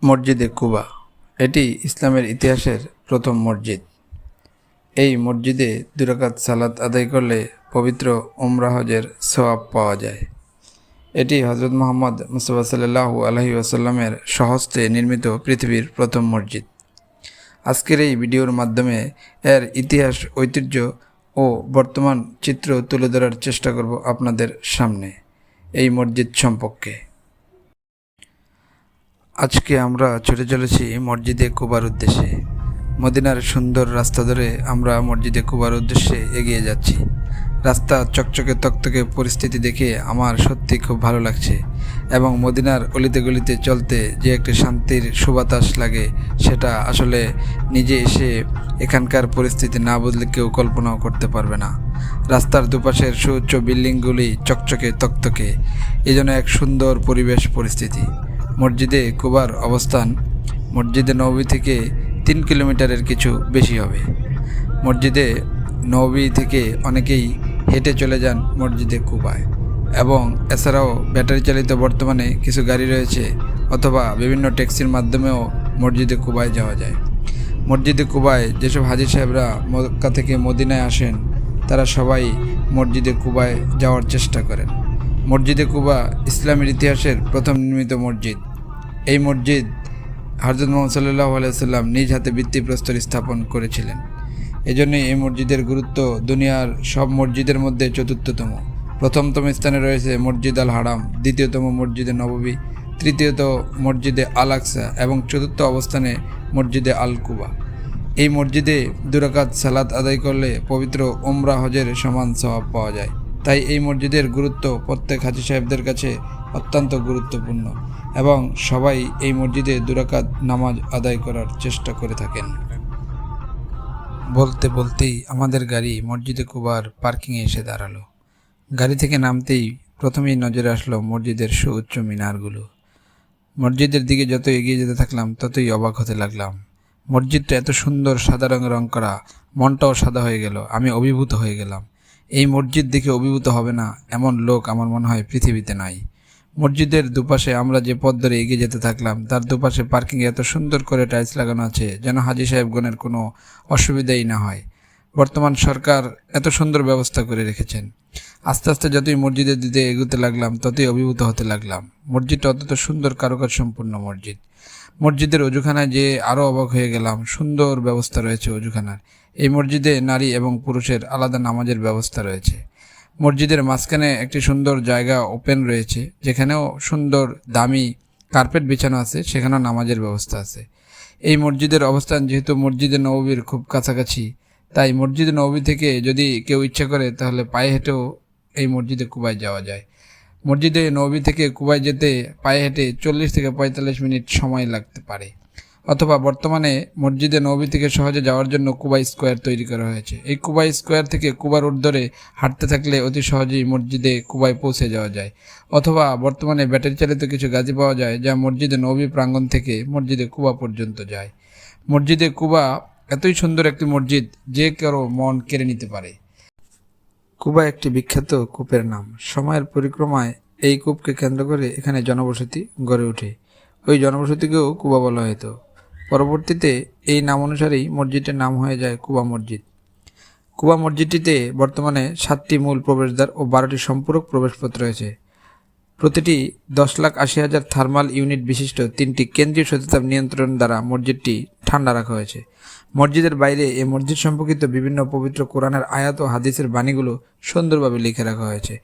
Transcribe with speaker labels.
Speaker 1: মসজিদে কুবা এটি ইসলামের ইতিহাসের প্রথম মসজিদ। এই মসজিদে 2 রাকাত সালাত আদায় করলে পবিত্র উমরা হজের সওয়াব পাওয়া যায়। এটি হযরত মুহাম্মদ মুস্তাফা সাল্লাল্লাহু আলাইহি ওয়াসাল্লামের স্বহস্তে নির্মিত পৃথিবীর প্রথম মসজিদ। আজকের এই ভিডিওর মাধ্যমে এর ইতিহাস, ঐতিহ্য ও বর্তমান চিত্র তুলে ধরার চেষ্টা করব আপনাদের সামনে এই মসজিদ সম্পর্কে। আজকে আমরা ছুটে চলেছি মসজিদে কুবার উদ্দেশ্যে। মদিনার সুন্দর রাস্তা ধরে আমরা মসজিদে কুবার উদ্দেশ্যে এগিয়ে যাচ্ছি। রাস্তা চকচকে তকতকে পরিস্থিতি দেখে আমার সত্যি খুব ভালো লাগছে এবং মদিনার অলিতে গলিতে চলতে যে একটি শান্তির সুবাতাস লাগে সেটা আসলে নিজে এসে এখানকার পরিস্থিতি না বুঝলে কেউ কল্পনাও করতে পারবে না। রাস্তার দুপাশের সুউচ্চ বিল্ডিংগুলি চকচকে তকতকে, এজন্য এক সুন্দর পরিবেশ পরিস্থিতি। মসজিদে কুবার অবস্থান মসজিদে নববী থেকে 3 কিলোমিটারের কিছু বেশি হবে। মসজিদে নববী থেকে অনেকেই হেঁটে চলে যান মসজিদে কুবায় এবং এছাড়াও ব্যাটারি চালিত বর্তমানে কিছু গাড়ি রয়েছে, অথবা বিভিন্ন ট্যাক্সির মাধ্যমেও মসজিদে কুবায় যাওয়া যায়। মসজিদে কুবায় যেসব হাজী সাহেবরা মক্কা থেকে মদিনায় আসেন তারা সবাই মসজিদে কুবায় যাওয়ার চেষ্টা করেন। মসজিদে কুবা ইসলামের ইতিহাসের প্রথম নির্মিত মসজিদ। এই মসজিদ হযরত মুহাম্মদ সাল্লাল্লাহু আলাইহি ওয়াসাল্লাম নিজ হাতে ভিত্তিপ্রস্তর স্থাপন করেছিলেন। এজন্যই এই মসজিদের গুরুত্ব দুনিয়ার সব মসজিদের মধ্যে চতুর্থতম। প্রথমতম স্থানে রয়েছে মসজিদ আল হারাম, দ্বিতীয়তম মসজিদে নববী, তৃতীয়ত মসজিদে আল আকসা এবং চতুর্থ অবস্থানে মসজিদে আল কুবা। এই মসজিদে 2 রাকাত সালাত আদায় করলে পবিত্র উমরা হজের সমান সওয়াব পাওয়া যায়। তাই এই মসজিদের গুরুত্ব প্রত্যেক হাজী সাহেবদের কাছে অত্যন্ত গুরুত্বপূর্ণ এবং সবাই এই মসজিদে 2 রাকাত নামাজ আদায় করার চেষ্টা করে থাকেন। বলতে বলতেই আমাদের গাড়ি মসজিদে কুবার পার্কিংয়ে এসে দাঁড়ালো। গাড়ি থেকে নামতেই প্রথমেই নজরে আসলো মসজিদের সুউচ্চ মিনারগুলো। মসজিদের দিকে যত এগিয়ে যেতে থাকলাম ততই অবাক হতে লাগলাম। মসজিদটা এত সুন্দর সাদা রঙে রং করা, মনটাও সাদা হয়ে গেল। আমি অভিভূত হয়ে গেলাম। এই মসজিদ দেখে অভিভূত হবে না এমন লোক আমার মনে হয় পৃথিবীতে নাই। মসজিদের দুপাশে আমরা যে পথ ধরে এগিয়ে যেতে থাকলাম তার দুপাশে পার্কিংয়ে এত সুন্দর করে টাইলস লাগানো আছে যেন হাজী সাহেবগণের কোনো অসুবিধাই না হয়। বর্তমান সরকার এত সুন্দর ব্যবস্থা করে রেখেছেন। আস্তে আস্তে যতই মসজিদের দিকে এগোতে লাগলাম ততই অভিভূত হতে লাগলাম। মসজিদটা অত্যন্ত সুন্দর কারুকাজ সম্পূর্ণ মসজিদ। মসজিদের অজুখানায় যে আরও অবাক হয়ে গেলাম। সুন্দর ব্যবস্থা রয়েছে অজুখানার। এই মসজিদে নারী এবং পুরুষের আলাদা নামাজের ব্যবস্থা রয়েছে। মসজিদের মাঝখানে একটি সুন্দর জায়গা ওপেন রয়েছে, যেখানেও সুন্দর দামি কার্পেট বিছানো আছে, সেখানেও নামাজের ব্যবস্থা আছে। এই মসজিদের অবস্থান যেহেতু মসজিদে নববীর খুব কাছাকাছি, তাই মসজিদে নববী থেকে যদি কেউ ইচ্ছা করে তাহলে পায়ে হেঁটেও এই মসজিদে কুবায় যাওয়া যায়। মসজিদে নববী থেকে কুবায় যেতে পায়ে হেঁটে 40 থেকে 45 মিনিট সময় লাগতে পারে। অথবা বর্তমানে মসজিদে নববী থেকে সহজে যাওয়ার জন্য কুবা স্কোয়ার তৈরি করা হয়েছে। এই কুবা স্কোয়ার থেকে কুবা রোড ধরে হাঁটতে থাকলে অতি সহজেই মসজিদে কুবায় পৌঁছে যাওয়া যায়। অথবা বর্তমানে ব্যাটারি চালিত কিছু গাড়ি পাওয়া যায় যা মসজিদে নববী প্রাঙ্গণ থেকে মসজিদে কুবা পর্যন্ত যায়। মসজিদে কুবা এতই সুন্দর একটি মসজিদ যে কারো মন কেড়ে নিতে পারে। কুবা একটি বিখ্যাত কূপের নাম। সময়ের পরিক্রমায় এই কূপকে কেন্দ্র করে এখানে জনবসতি গড়ে ওঠে। ওই জনবসতিকেও কুবা বলা হতো। পরবর্তীতে এই নাম অনুসারেই মসজিদটির নাম হয়ে যায় কুবা মসজিদ। কুবা মসজিদটিতে বর্তমানে 7টি মূল প্রবেশদ্বার ও 12টি সম্পূরক প্রবেশপথ রয়েছে। প্রতিটি 10,80,000 থার্মাল ইউনিট বিশিষ্ট 3টি কেন্দ্রীয় শীততাপ নিয়ন্ত্রণ দ্বারা মসজিদটি ঠান্ডা রাখা হয়েছে। মসজিদের বাইরে এই মসজিদ সম্পর্কিত বিভিন্ন পবিত্র কোরআনের আয়াত ও হাদিসের বাণীগুলো সুন্দরভাবে লিখে রাখা হয়েছে।